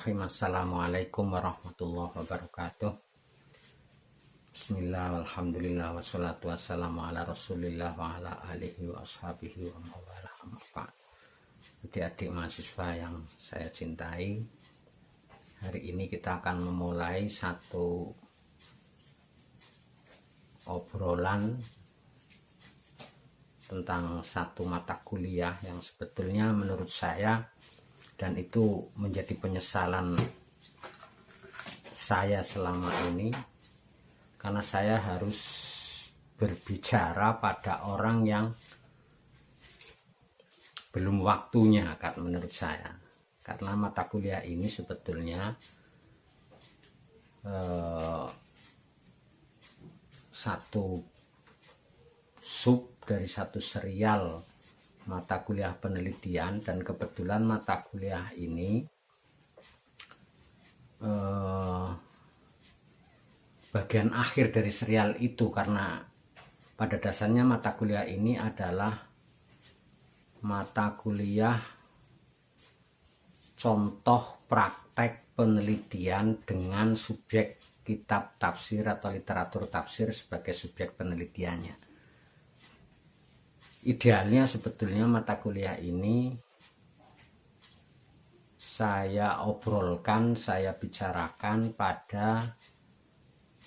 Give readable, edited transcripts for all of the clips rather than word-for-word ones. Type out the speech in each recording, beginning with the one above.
Bismillahirrahmanirrahim. Assalamualaikum warahmatullahi wabarakatuh. Bismillah, alhamdulillah, wassalatu wassalamu ala rasulillah wa ala alihi wa ashabihi wa mawala. Adik-adik mahasiswa yang saya cintai, hari ini kita akan memulai satu obrolan tentang satu mata kuliah yang sebetulnya menurut saya, dan itu menjadi penyesalan saya selama ini, karena saya harus berbicara pada orang yang belum waktunya, kan, menurut saya. Karena mata kuliah ini sebetulnya satu sub dari satu serial mata kuliah penelitian, dan kebetulan mata kuliah ini bagian akhir dari serial itu, karena pada dasarnya mata kuliah ini adalah mata kuliah contoh praktek penelitian dengan subjek kitab tafsir atau literatur tafsir sebagai subjek penelitiannya. Idealnya sebetulnya mata kuliah ini saya obrolkan, saya bicarakan pada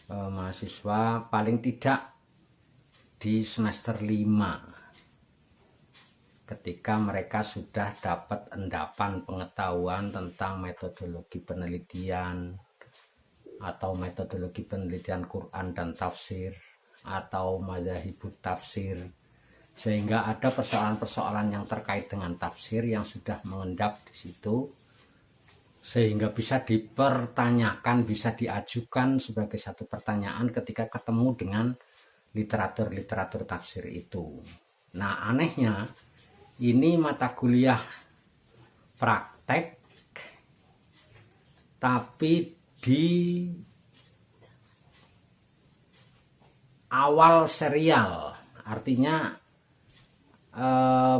mahasiswa paling tidak di semester 5, ketika mereka sudah dapat endapan pengetahuan tentang metodologi penelitian atau metodologi penelitian Quran dan tafsir atau madzhabut tafsir, sehingga ada persoalan-persoalan yang terkait dengan tafsir yang sudah mengendap di situ, sehingga bisa dipertanyakan, bisa diajukan sebagai satu pertanyaan ketika ketemu dengan literatur-literatur tafsir itu. Nah, anehnya ini mata kuliah praktek, tapi di awal serial. Artinya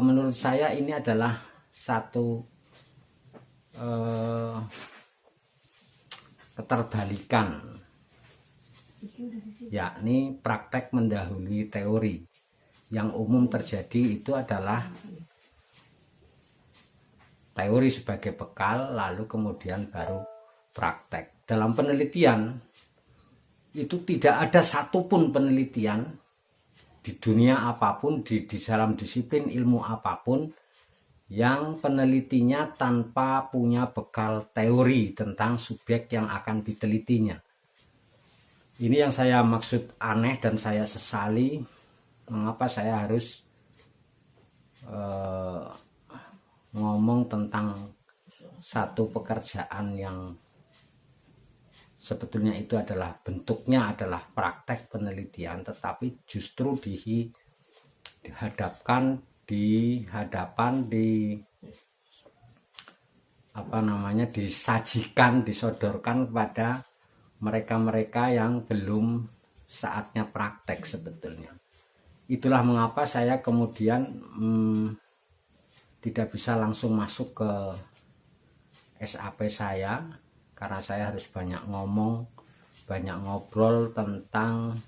menurut saya ini adalah satu keterbalikan, yakni praktek mendahului teori. Yang umum terjadi itu adalah teori sebagai bekal, lalu kemudian baru praktek. Dalam penelitian itu tidak ada satupun penelitian di dunia apapun, di dalam disiplin ilmu apapun, yang penelitinya tanpa punya bekal teori tentang subjek yang akan ditelitinya. Ini yang saya maksud aneh dan saya sesali, mengapa saya harus ngomong tentang satu pekerjaan yang sebetulnya itu adalah bentuknya adalah praktek penelitian, tetapi justru dihadapkan disajikan, disodorkan kepada mereka-mereka yang belum saatnya praktek sebetulnya. Itulah mengapa saya kemudian tidak bisa langsung masuk ke SAP saya, karena saya harus banyak ngomong, banyak ngobrol tentang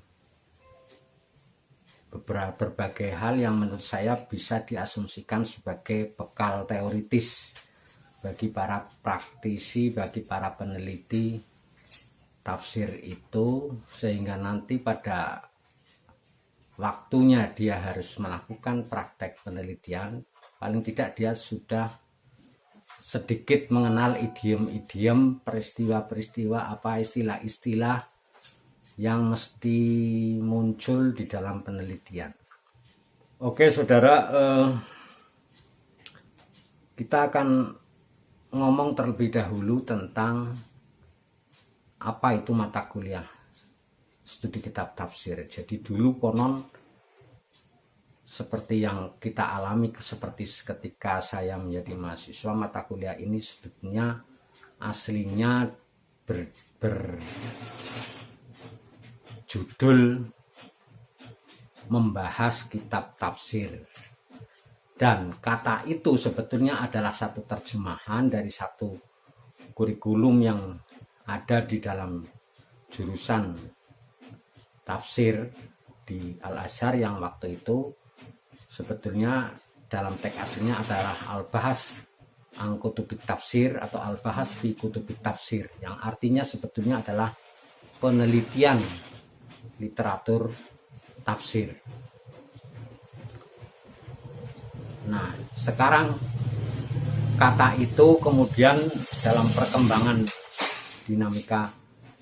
berbagai hal yang menurut saya bisa diasumsikan sebagai bekal teoritis bagi para praktisi, bagi para peneliti tafsir itu, sehingga nanti pada waktunya dia harus melakukan praktek penelitian, paling tidak dia sudah sedikit mengenal idiom-idiom, peristiwa-peristiwa, apa istilah-istilah yang mesti muncul di dalam penelitian. Oke saudara, kita akan ngomong terlebih dahulu tentang apa itu mata kuliah studi kitab tafsir. Jadi dulu konon seperti yang kita alami, seperti ketika saya menjadi mahasiswa, mata kuliah ini sebetulnya aslinya berjudul membahas kitab tafsir. Dan kata itu sebetulnya adalah satu terjemahan dari satu kurikulum yang ada di dalam jurusan tafsir di Al-Azhar yang waktu itu sebetulnya dalam teks aslinya adalah Al-Bahas an Kutubit Tafsir atau Al-Bahas fi Kutubit Tafsir, yang artinya sebetulnya adalah penelitian literatur tafsir. Nah, sekarang kata itu kemudian dalam perkembangan dinamika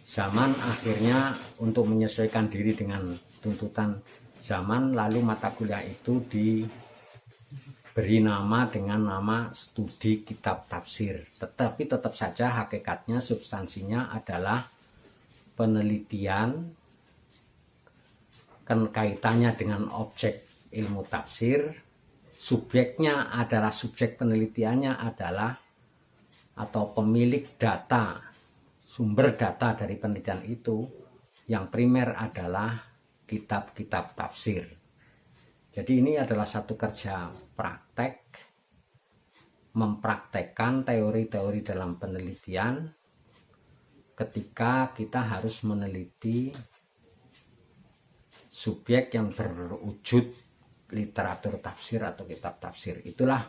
zaman akhirnya untuk menyesuaikan diri dengan tuntutan zaman, lalu mata kuliah itu diberi nama dengan nama studi kitab tafsir. Tetapi tetap saja hakikatnya substansinya adalah penelitian kaitannya dengan objek ilmu tafsir. Subjeknya adalah, subjek penelitiannya adalah atau pemilik data, sumber data dari penelitian itu yang primer adalah kitab-kitab tafsir. Jadi ini adalah satu kerja praktek, mempraktekkan teori-teori dalam penelitian ketika kita harus meneliti subjek yang berwujud literatur tafsir atau kitab tafsir. Itulah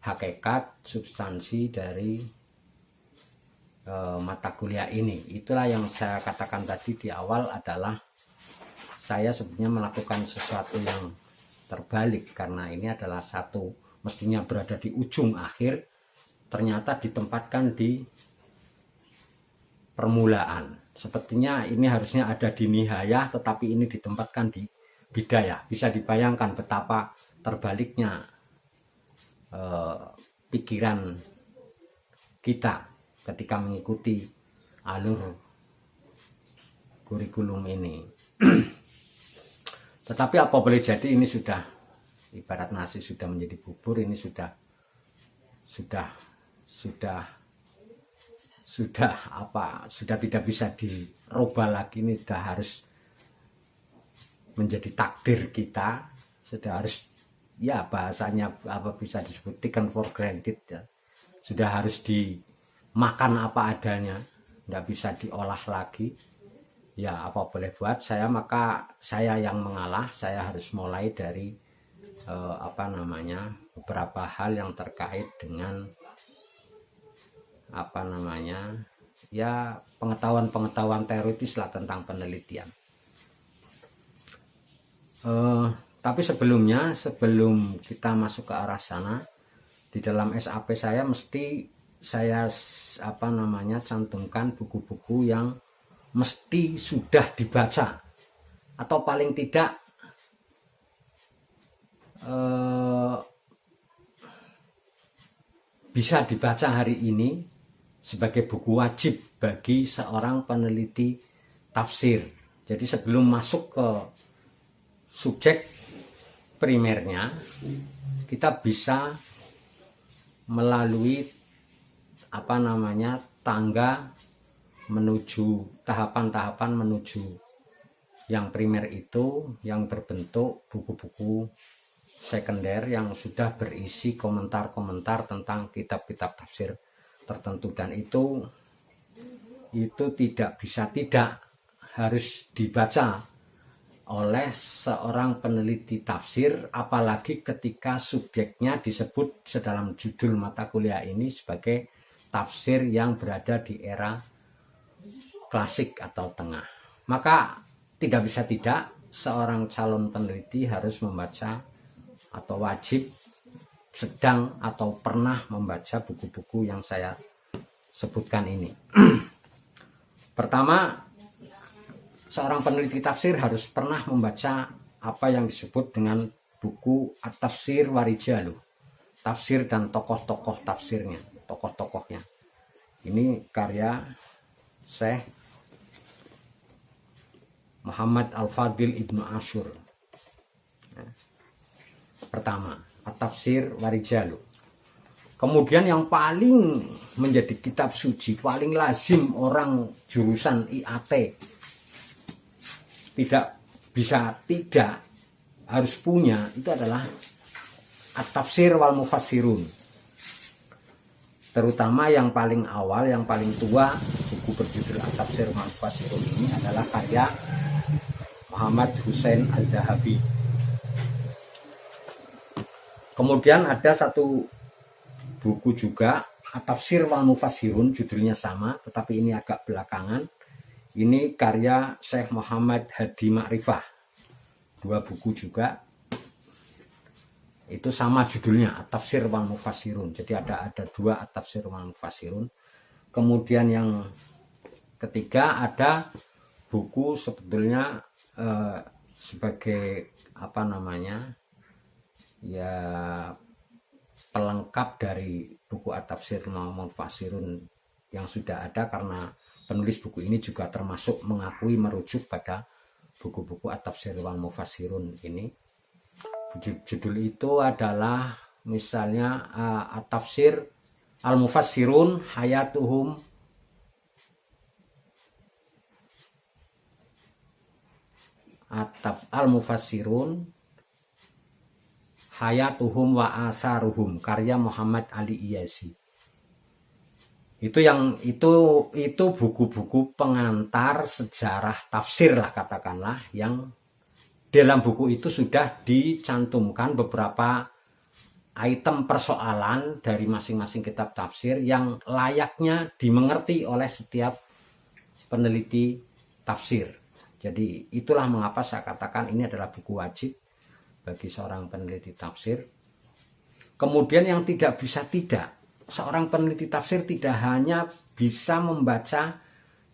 hakikat substansi dari mata kuliah ini. Itulah yang saya katakan tadi di awal, adalah saya sebenarnya melakukan sesuatu yang terbalik, karena ini adalah satu mestinya berada di ujung akhir, ternyata ditempatkan di permulaan. Sepertinya ini harusnya ada di nihayah, tetapi ini ditempatkan di bidayah. Bisa dibayangkan betapa terbaliknya pikiran kita ketika mengikuti alur kurikulum ini. Tetapi apa boleh jadi, ini sudah ibarat nasi sudah menjadi bubur, ini sudah tidak bisa dirubah lagi, ini sudah harus menjadi takdir kita, sudah harus, ya bahasanya apa bisa disebut taken for granted ya. Sudah harus dimakan apa adanya, tidak bisa diolah lagi. Ya apa boleh buat, maka saya yang mengalah. Saya harus mulai dari beberapa hal yang terkait dengan ya pengetahuan teoritis lah tentang penelitian. Tapi sebelum kita masuk ke arah sana, di dalam SAP saya mesti saya cantumkan buku-buku yang mesti sudah dibaca, atau paling tidak bisa dibaca hari ini sebagai buku wajib bagi seorang peneliti tafsir. Jadi sebelum masuk ke subjek primernya, kita bisa melalui tangga menuju tahapan-tahapan menuju yang primer itu, yang berbentuk buku-buku sekunder yang sudah berisi komentar-komentar tentang kitab-kitab tafsir tertentu, dan itu tidak harus dibaca oleh seorang peneliti tafsir, apalagi ketika subjeknya disebut sedalam judul mata kuliah ini sebagai tafsir yang berada di era klasik atau tengah. Maka tidak bisa tidak, seorang calon peneliti harus membaca atau wajib sedang atau pernah membaca buku-buku yang saya sebutkan ini. Pertama, seorang peneliti tafsir harus pernah membaca apa yang disebut dengan buku At-Tafsir wa Rijaluh, tafsir dan tokoh-tokoh tafsirnya, tokoh-tokohnya. Ini karya Syekh Muhammad Al-Fadil Ibnu Ashur. Pertama, At-Tafsir wa Rijaluh. Kemudian yang paling menjadi kitab suci, paling lazim orang jurusan IAT tidak harus punya, itu adalah At-Tafsir wal Mufassirun. Terutama yang paling awal, yang paling tua, buku berjudul At-Tafsir wal Mufassirun ini adalah karya Muhammad Hussein Al-Dhahabi. Kemudian ada satu buku juga At-Tafsir wal Mufassirun, judulnya sama tetapi ini agak belakangan. Ini karya Syekh Muhammad Hadi Ma'rifah. Dua buku juga. Itu sama judulnya At-Tafsir wal Mufassirun. Jadi ada dua At-Tafsir wal Mufassirun. Kemudian yang ketiga ada buku sebetulnya sebagai apa namanya? Ya pelengkap dari buku At-Tafsir wal Mufassirun yang sudah ada, karena penulis buku ini juga termasuk mengakui merujuk pada buku-buku At-Tafsir wal Mufassirun ini. Judul itu adalah misalnya At-Tafsir Al-Mufassirun Hayatuhum Al-Mufassirun Hayatuhum wa Asaruhum, karya Muhammad Ali Iyasi. Itu buku-buku pengantar sejarah tafsir lah katakanlah, yang dalam buku itu sudah dicantumkan beberapa item persoalan dari masing-masing kitab tafsir yang layaknya dimengerti oleh setiap peneliti tafsir. Jadi itulah mengapa saya katakan ini adalah buku wajib bagi seorang peneliti tafsir. Kemudian yang tidak bisa tidak, seorang peneliti tafsir tidak hanya bisa membaca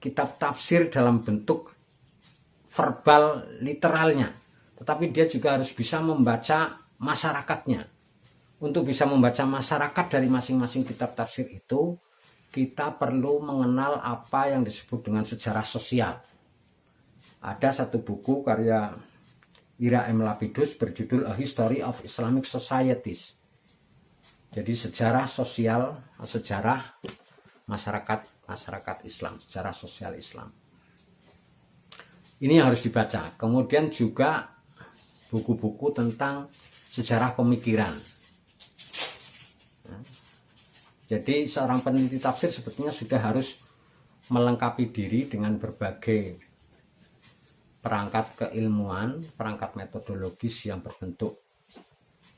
kitab tafsir dalam bentuk verbal literalnya, tetapi dia juga harus bisa membaca masyarakatnya. Untuk bisa membaca masyarakat dari masing-masing kitab tafsir itu, kita perlu mengenal apa yang disebut dengan sejarah sosial. Ada satu buku karya Ira M. Lapidus berjudul A History of Islamic Societies. Jadi sejarah sosial, sejarah masyarakat Islam, sejarah sosial Islam. Ini yang harus dibaca. Kemudian juga buku-buku tentang sejarah pemikiran. Jadi seorang peneliti tafsir sebetulnya sudah harus melengkapi diri dengan berbagai perangkat keilmuan, perangkat metodologis yang berbentuk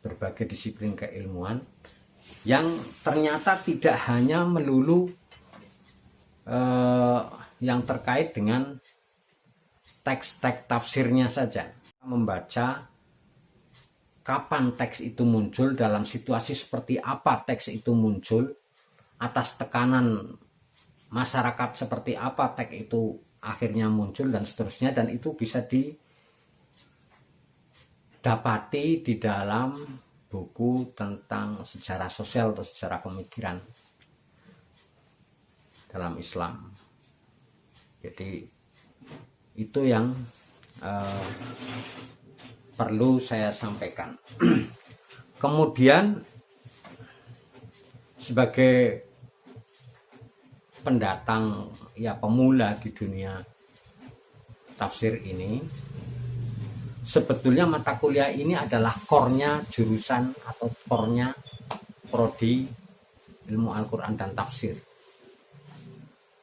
berbagai disiplin keilmuan, yang ternyata tidak hanya melulu yang terkait dengan teks-teks tafsirnya saja. Membaca kapan teks itu muncul, dalam situasi seperti apa teks itu muncul, atas tekanan masyarakat seperti apa teks itu akhirnya muncul, dan seterusnya. Dan itu bisa didapati di dalam buku tentang sejarah sosial atau sejarah pemikiran dalam Islam. Jadi itu yang perlu saya sampaikan. Kemudian sebagai pendatang, ya pemula di dunia tafsir ini, sebetulnya mata kuliah ini adalah core-nya jurusan atau core-nya prodi ilmu Al-Quran dan tafsir.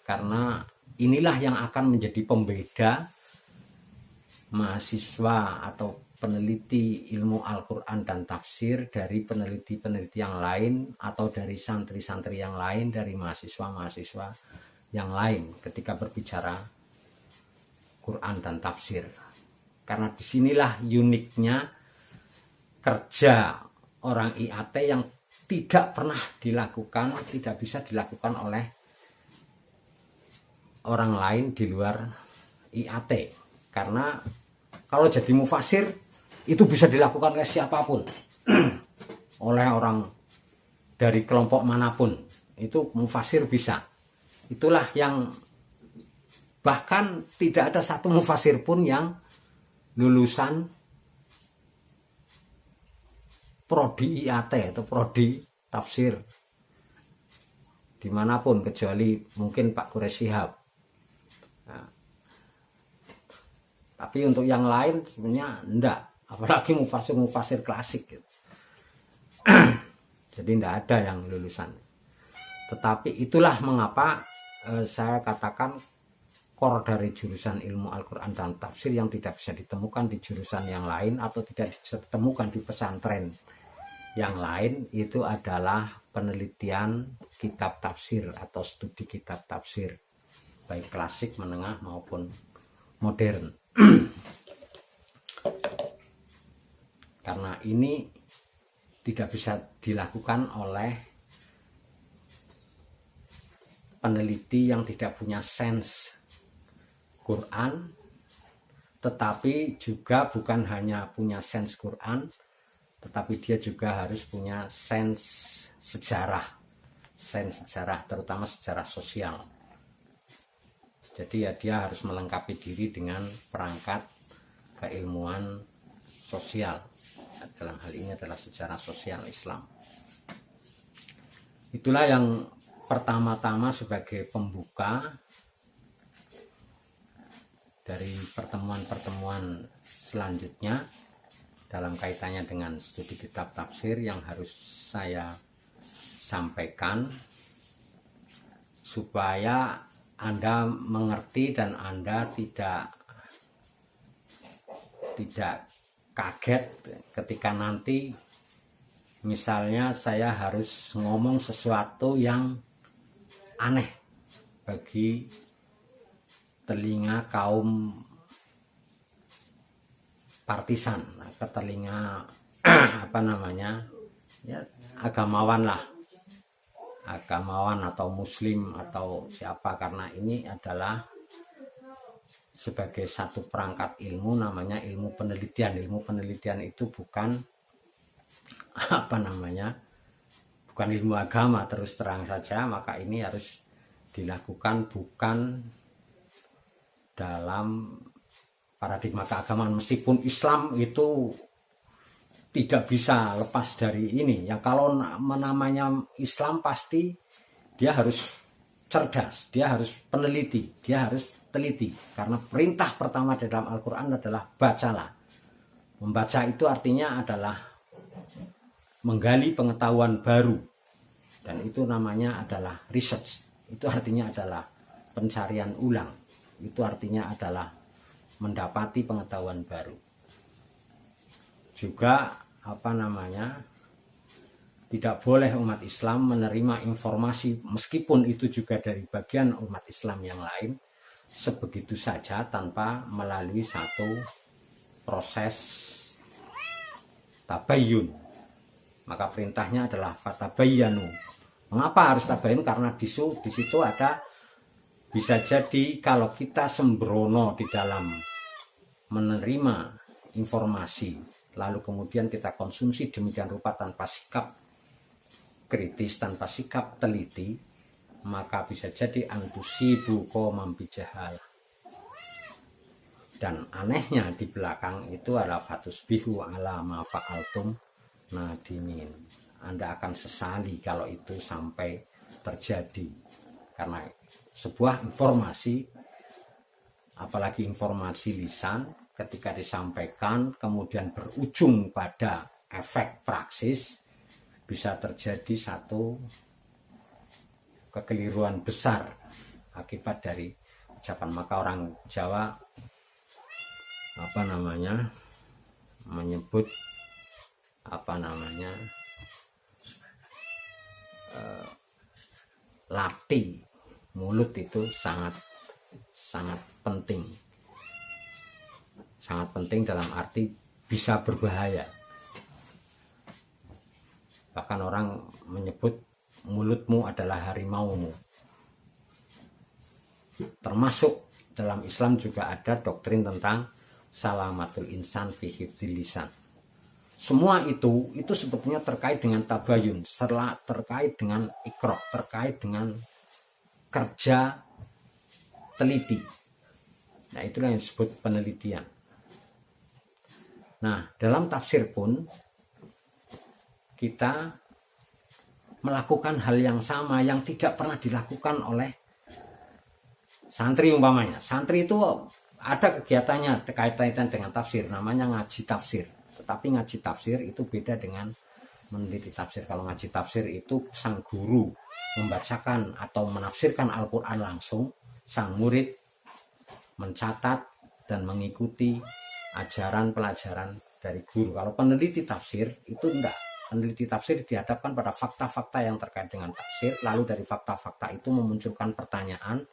Karena inilah yang akan menjadi pembeda mahasiswa atau peneliti ilmu Al-Quran dan tafsir dari peneliti-peneliti yang lain, atau dari santri-santri yang lain, dari mahasiswa-mahasiswa yang lain ketika berbicara Quran dan tafsir. Karena disinilah uniknya kerja orang IAT yang tidak pernah dilakukan, tidak bisa dilakukan oleh orang lain di luar IAT. Karena kalau jadi mufasir itu bisa dilakukan oleh siapapun, oleh orang dari kelompok manapun, itu mufasir bisa. Itulah yang bahkan tidak ada satu mufasir pun yang lulusan prodi IAT atau prodi tafsir dimanapun, kecuali mungkin Pak Quraish Shihab. Nah, tapi untuk yang lain sebenarnya enggak, apalagi mufasir klasik gitu. Jadi enggak ada yang lulusan. Tetapi itulah mengapa saya katakan core dari jurusan ilmu Al-Quran dan tafsir yang tidak bisa ditemukan di jurusan yang lain atau tidak bisa ditemukan di pesantren yang lain, itu adalah penelitian kitab tafsir atau studi kitab tafsir, baik klasik, menengah maupun modern. Karena ini tidak bisa dilakukan oleh peneliti yang tidak punya sense Quran, tetapi juga bukan hanya punya sense Quran, tetapi dia juga harus punya sense sejarah, terutama sejarah sosial. Jadi ya dia harus melengkapi diri dengan perangkat keilmuan sosial. Dalam hal ini adalah sejarah sosial Islam. Itulah yang pertama-tama sebagai pembuka dari pertemuan-pertemuan selanjutnya dalam kaitannya dengan studi kitab tafsir yang harus saya sampaikan supaya Anda mengerti dan Anda tidak kaget ketika nanti misalnya saya harus ngomong sesuatu yang aneh bagi telinga kaum partisan, ke telinga agamawan atau muslim atau siapa, karena ini adalah sebagai satu perangkat ilmu, namanya ilmu penelitian. Ilmu penelitian itu bukan bukan ilmu agama terus terang saja, maka ini harus dilakukan bukan dalam paradigma keagamaan, meskipun Islam itu tidak bisa lepas dari ini. Ya kalau namanya Islam pasti dia harus cerdas, dia harus peneliti, dia harus teliti. Karena perintah pertama di dalam Al-Quran adalah bacalah. Membaca itu artinya adalah menggali pengetahuan baru. Dan itu namanya adalah research. Itu artinya adalah pencarian ulang. Itu artinya adalah mendapati pengetahuan baru. Juga tidak boleh umat Islam menerima informasi meskipun itu juga dari bagian umat Islam yang lain sebegitu saja tanpa melalui satu proses tabayyun. Maka perintahnya adalah fatabayyanu. Mengapa harus tabayyun? Karena di situ ada, bisa jadi kalau kita sembrono di dalam menerima informasi, lalu kemudian kita konsumsi demikian rupa tanpa sikap kritis, tanpa sikap teliti, maka bisa jadi antusibu qauman bijahal. Dan anehnya di belakang itu adalah fatusbihu ala ma fa'altum nadimin. Anda akan sesali kalau itu sampai terjadi. Karena sebuah informasi, apalagi informasi lisan, ketika disampaikan kemudian berujung pada efek praksis, bisa terjadi satu kekeliruan besar akibat dari ucapan. Maka orang Jawa menyebut lati mulut itu sangat penting. Sangat penting dalam arti bisa berbahaya. Bahkan orang menyebut mulutmu adalah harimaumu. Termasuk dalam Islam juga ada doktrin tentang salamatul insan fi hifdzil lisan. Semua itu sebetulnya terkait dengan tabayun, terkait dengan ikro, terkait dengan kerja teliti. Nah, itulah yang disebut penelitian. Nah, dalam tafsir pun kita melakukan hal yang sama yang tidak pernah dilakukan oleh santri umpamanya. Santri itu ada kegiatannya kaitan dengan tafsir, namanya ngaji tafsir. Tetapi ngaji tafsir itu beda dengan meneliti tafsir. Kalau ngaji tafsir itu sang guru membacakan atau menafsirkan Al-Quran langsung, sang murid mencatat dan mengikuti ajaran pelajaran dari guru. Kalau peneliti tafsir itu enggak. Peneliti tafsir dihadapkan pada fakta-fakta yang terkait dengan tafsir, lalu dari fakta-fakta itu memunculkan pertanyaan,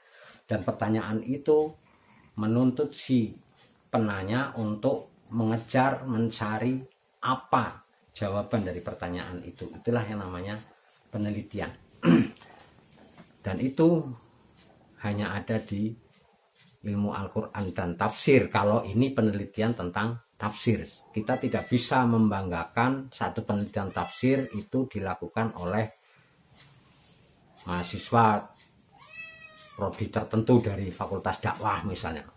dan pertanyaan itu menuntut si penanya untuk mengejar, mencari apa jawaban dari pertanyaan itu. Itulah yang namanya penelitian. Dan itu hanya ada di ilmu Al-Quran dan tafsir. Kalau ini penelitian tentang tafsir, kita tidak bisa membanggakan satu penelitian tafsir itu dilakukan oleh mahasiswa prodi tertentu dari fakultas dakwah misalnya,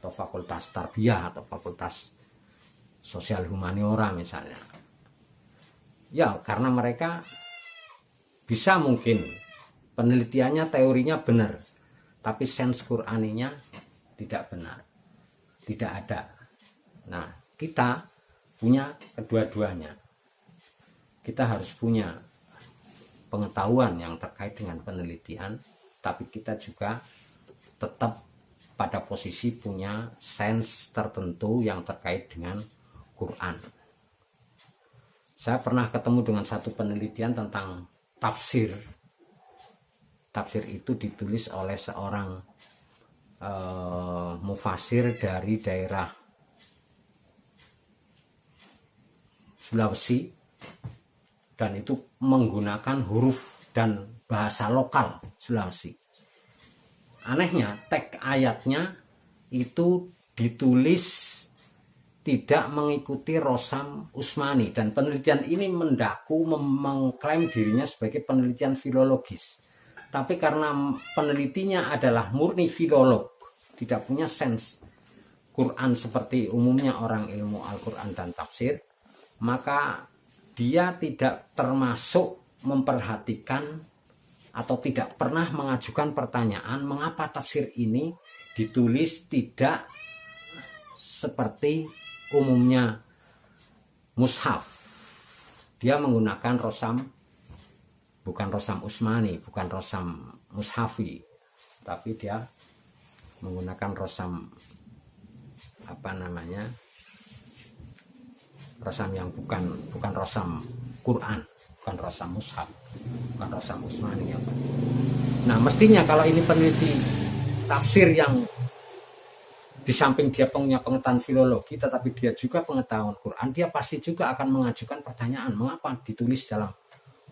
atau fakultas tarbiyah, atau fakultas sosial humaniora misalnya. Ya, karena mereka bisa mungkin penelitiannya, teorinya benar, tapi sense Qur'aninya tidak benar, tidak ada. Nah, kita punya kedua-duanya. Kita harus punya pengetahuan yang terkait dengan penelitian, tapi kita juga tetap pada posisi punya sense tertentu yang terkait dengan Quran. Saya pernah ketemu dengan satu penelitian tentang tafsir. Tafsir itu ditulis oleh seorang mufasir dari daerah Sulawesi, dan itu menggunakan huruf dan bahasa lokal Sulawesi. Anehnya, teks ayatnya itu ditulis tidak mengikuti Rosam Usmani, dan penelitian ini mendaku mengklaim dirinya sebagai penelitian filologis. Tapi karena penelitinya adalah murni filolog, tidak punya sense Quran seperti umumnya orang ilmu Al-Quran dan tafsir, maka dia tidak termasuk memperhatikan atau tidak pernah mengajukan pertanyaan mengapa tafsir ini ditulis tidak seperti umumnya mushaf. Dia menggunakan rosam, bukan rosam Usmani, bukan rosam mushafi, tapi dia menggunakan rosam rosam yang bukan rosam Quran, bukan rosam mushaf, bukan rosam Usmani. Nah, mestinya kalau ini peneliti tafsir yang di samping dia punya pengetahuan filologi, tetapi dia juga pengetahuan Quran, dia pasti juga akan mengajukan pertanyaan, mengapa ditulis dalam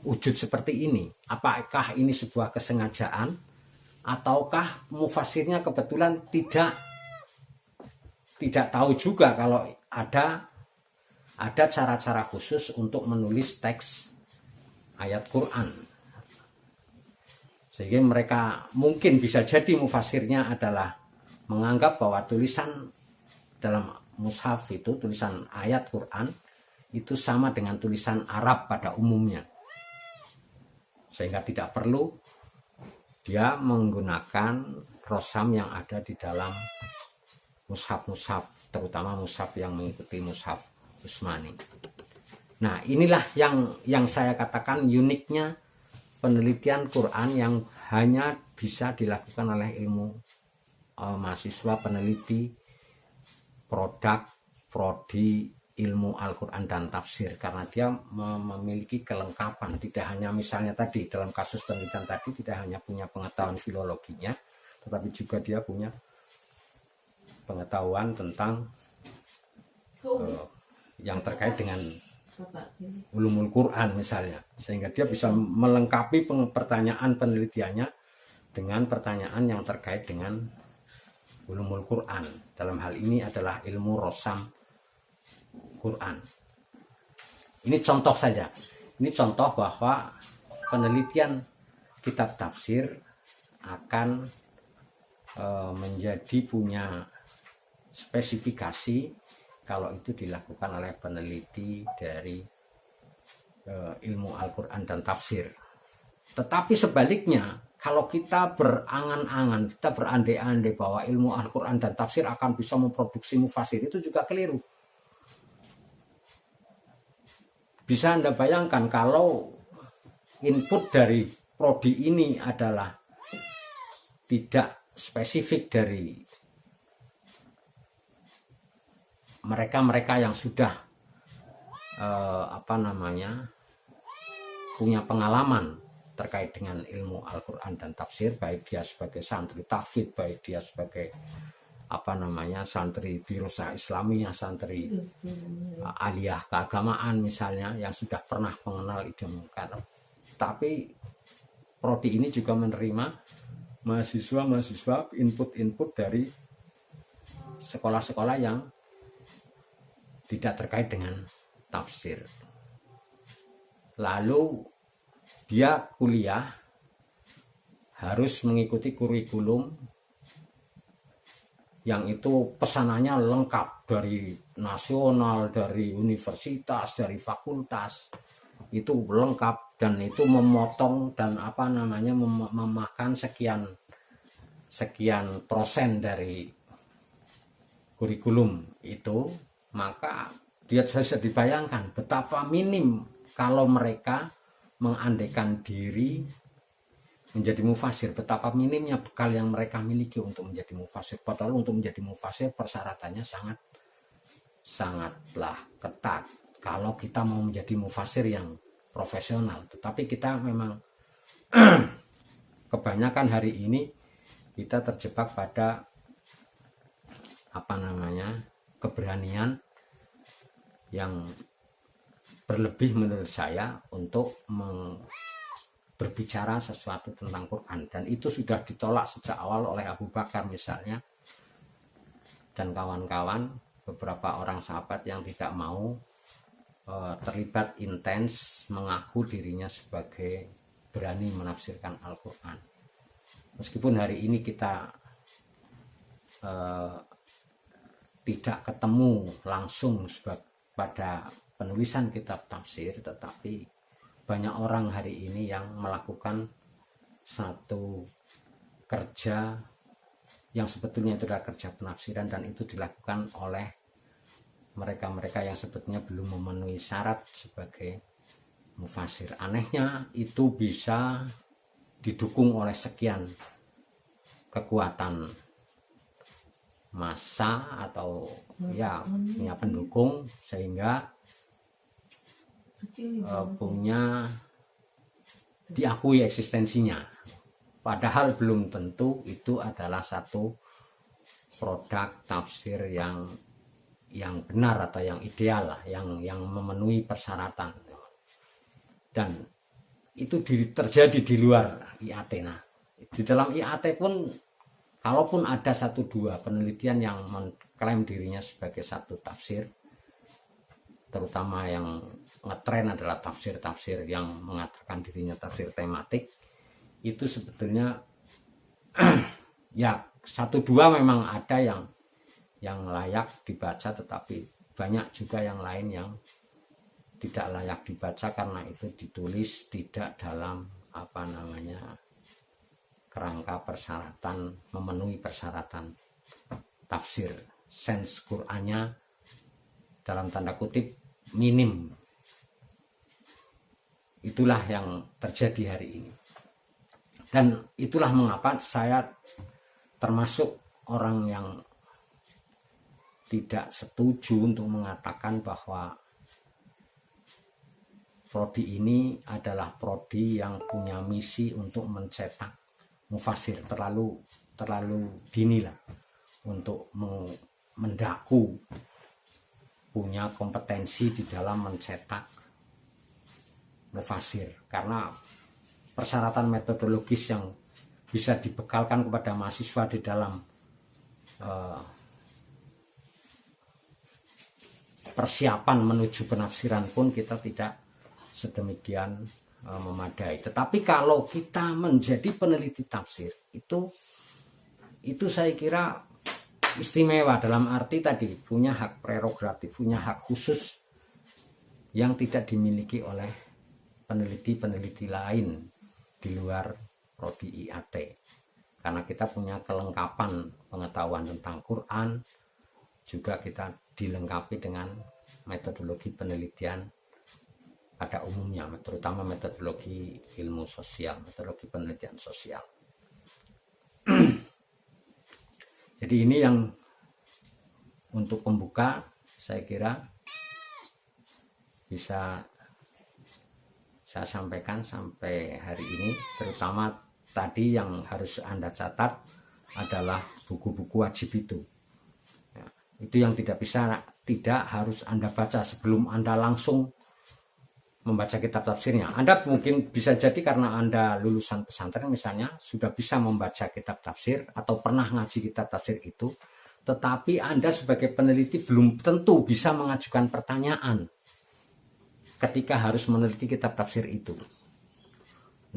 wujud seperti ini? Apakah ini sebuah kesengajaan, ataukah mufasirnya kebetulan tidak tahu juga kalau ada cara-cara khusus untuk menulis teks ayat Quran, sehingga mereka mungkin bisa jadi mufasirnya adalah menganggap bahwa tulisan dalam mushaf itu, tulisan ayat Quran itu sama dengan tulisan Arab pada umumnya, sehingga tidak perlu dia menggunakan rosam yang ada di dalam mushaf-mushaf, terutama mushaf yang mengikuti mushaf Usmani. Nah, inilah yang saya katakan uniknya penelitian Quran yang hanya bisa dilakukan oleh mahasiswa peneliti prodi ilmu Al-Quran dan tafsir, karena dia memiliki kelengkapan. Tidak hanya misalnya tadi dalam kasus penelitian tadi tidak hanya punya pengetahuan filologinya, tetapi juga dia punya pengetahuan tentang yang terkait dengan ulumul Quran misalnya, sehingga dia bisa melengkapi pertanyaan penelitiannya dengan pertanyaan yang terkait dengan ulumul Quran. Dalam hal ini adalah ilmu rosam Quran. Ini contoh saja. Ini contoh bahwa penelitian kitab tafsir akan menjadi punya spesifikasi kalau itu dilakukan oleh peneliti dari ilmu Al-Quran dan tafsir. Tetapi sebaliknya, kalau kita berangan-angan, kita berandai-andai bahwa ilmu Al-Quran dan tafsir akan bisa memproduksi mufasir, itu juga keliru. bisa Anda bayangkan kalau input dari prodi ini adalah tidak spesifik dari mereka-mereka yang sudah punya pengalaman terkait dengan ilmu Al-Quran dan tafsir, baik dia sebagai santri tahfidz, baik dia sebagai santri dirusah Islamiyah, santri aliyah keagamaan misalnya, yang sudah pernah mengenal ide munkar. Tapi prodi ini juga menerima mahasiswa input dari sekolah-sekolah yang tidak terkait dengan tafsir. Lalu dia kuliah harus mengikuti kurikulum yang itu pesanannya lengkap, dari nasional, dari universitas, dari fakultas, itu lengkap, dan itu memotong dan memakan sekian persen dari kurikulum itu. Maka dia bisa dibayangkan betapa minim kalau mereka mengandaikan diri menjadi mufasir, betapa minimnya bekal yang mereka miliki untuk menjadi mufasir. Padahal untuk menjadi mufasir persyaratannya sangatlah ketat kalau kita mau menjadi mufasir yang profesional. Tetapi kita memang kebanyakan hari ini kita terjebak pada keberanian yang berlebih menurut saya untuk berbicara sesuatu tentang Quran, dan itu sudah ditolak sejak awal oleh Abu Bakar misalnya dan kawan-kawan, beberapa orang sahabat yang tidak mau terlibat intens mengaku dirinya sebagai berani menafsirkan Al-Quran. Meskipun hari ini kita tidak ketemu langsung pada penulisan kitab tafsir, tetapi banyak orang hari ini yang melakukan satu kerja yang sebetulnya itu adalah kerja penafsiran, dan itu dilakukan oleh mereka-mereka yang sebetulnya belum memenuhi syarat sebagai mufasir. Anehnya itu bisa didukung oleh sekian kekuatan massa atau punya pendukung, sehingga punya diakui eksistensinya, padahal belum tentu itu adalah satu produk tafsir yang benar atau yang ideal lah, yang memenuhi persyaratan. Dan itu terjadi di luar IAT. Nah, di dalam IAT pun kalaupun ada 1-2 penelitian yang mengklaim dirinya sebagai satu tafsir, terutama yang ngetren adalah tafsir-tafsir yang mengatakan dirinya tafsir tematik, itu sebetulnya ya 1-2 memang ada yang layak dibaca, tetapi banyak juga yang lain yang tidak layak dibaca karena itu ditulis tidak dalam kerangka persyaratan, memenuhi persyaratan tafsir. Sense Qur'annya dalam tanda kutip minim. Itulah yang terjadi hari ini, dan itulah mengapa saya termasuk orang yang tidak setuju untuk mengatakan bahwa prodi ini adalah prodi yang punya misi untuk mencetak mufasir. Terlalu dini lah untuk mendaku punya kompetensi di dalam mencetak mufasir, karena persyaratan metodologis yang bisa dibekalkan kepada mahasiswa di dalam persiapan menuju penafsiran pun kita tidak sedemikian memadai. Tetapi kalau kita menjadi peneliti tafsir, itu saya kira istimewa, dalam arti tadi punya hak prerogatif, punya hak khusus yang tidak dimiliki oleh peneliti-peneliti lain di luar prodi IAT, karena kita punya kelengkapan pengetahuan tentang Quran, juga kita dilengkapi dengan metodologi penelitian pada umumnya, terutama metodologi ilmu sosial, metodologi penelitian sosial. Jadi ini yang untuk pembuka saya kira bisa saya sampaikan sampai hari ini. Terutama tadi yang harus Anda catat adalah buku-buku wajib itu. Ya, itu yang tidak harus Anda baca sebelum Anda langsung membaca kitab tafsirnya. Anda mungkin bisa jadi karena Anda lulusan pesantren misalnya sudah bisa membaca kitab tafsir atau pernah ngaji kitab tafsir itu, tetapi Anda sebagai peneliti belum tentu bisa mengajukan pertanyaan ketika harus meneliti kitab tafsir itu.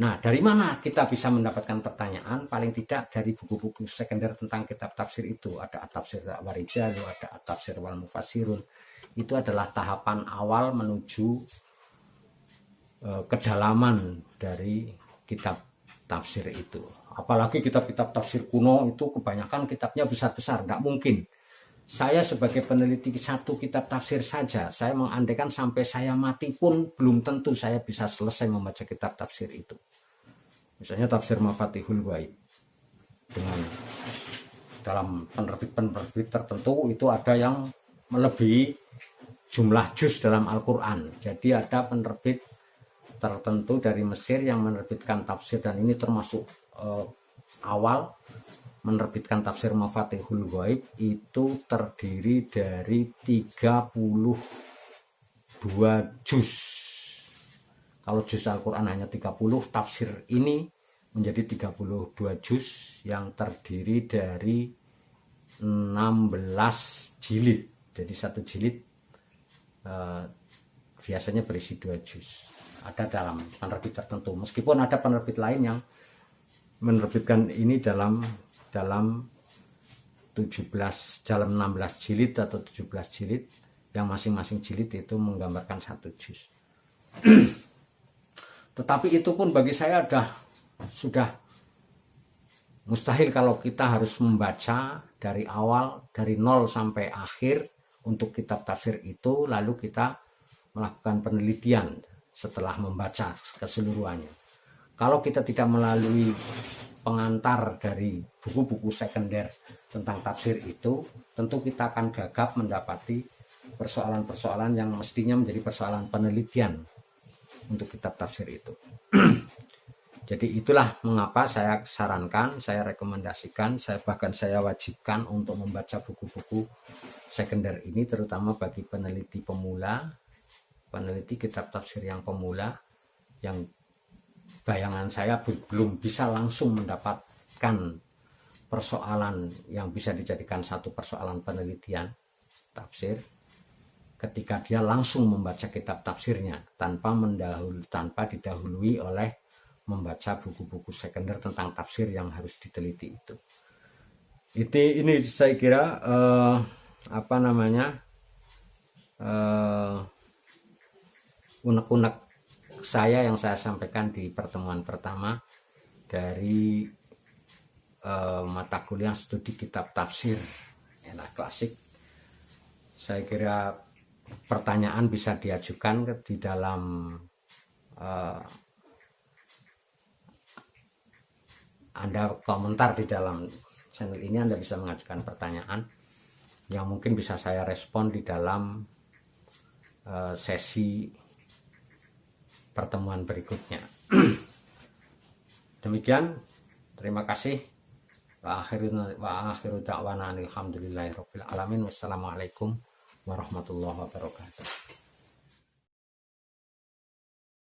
Nah, dari mana kita bisa mendapatkan pertanyaan? Paling tidak dari buku-buku sekunder tentang kitab tafsir itu. Ada At-Tafsir Warijalu, ada At-Tafsir wal Mufassirun. Itu adalah tahapan awal menuju kedalaman dari kitab tafsir itu. Apalagi kitab-kitab tafsir kuno itu kebanyakan kitabnya besar-besar, tidak mungkin. Saya sebagai peneliti satu kitab tafsir saja, saya mengandaikan sampai saya mati pun belum tentu saya bisa selesai membaca kitab tafsir itu. Misalnya tafsir Mafatihul Ghaib, dengan dalam penerbit tertentu itu ada yang melebihi jumlah juz dalam Al-Quran. Jadi ada penerbit tertentu dari Mesir yang menerbitkan tafsir, dan ini termasuk awal menerbitkan tafsir Mafatihul Ghaib, itu terdiri dari 32 juz. Kalau juz Al-Quran hanya 30, tafsir ini menjadi 32 juz yang terdiri dari 16 jilid. Jadi satu jilid biasanya berisi 2 juz. Ada dalam penerbit tertentu. Meskipun ada penerbit lain yang menerbitkan ini dalam 16 jilid atau 17 jilid, yang masing-masing jilid itu menggambarkan satu juz. Tetapi itu pun bagi saya sudah mustahil kalau kita harus membaca dari awal, dari nol sampai akhir untuk kitab tafsir itu, lalu kita melakukan penelitian setelah membaca keseluruhannya. Kalau kita tidak melalui pengantar dari buku-buku sekunder tentang tafsir itu, tentu kita akan gagap mendapati persoalan-persoalan yang mestinya menjadi persoalan penelitian untuk kitab tafsir itu. Jadi itulah mengapa saya sarankan, saya rekomendasikan, bahkan saya wajibkan untuk membaca buku-buku sekunder ini, terutama bagi peneliti pemula, peneliti kitab tafsir yang pemula, yang bayangan saya belum bisa langsung mendapatkan persoalan yang bisa dijadikan satu persoalan penelitian tafsir ketika dia langsung membaca kitab tafsirnya tanpa didahului oleh membaca buku-buku sekunder tentang tafsir yang harus diteliti itu. Ini saya kira unek-unek saya yang saya sampaikan di pertemuan pertama dari mata kuliah studi kitab tafsir klasik. Saya kira pertanyaan bisa diajukan di dalam Anda komentar di dalam channel ini. Anda bisa mengajukan pertanyaan yang mungkin bisa saya respon di dalam sesi pertemuan berikutnya. Demikian, terima kasih. Wa akhiru da'wana alhamdulillahirabbil alamin. Wassalamualaikum warahmatullahi wabarakatuh.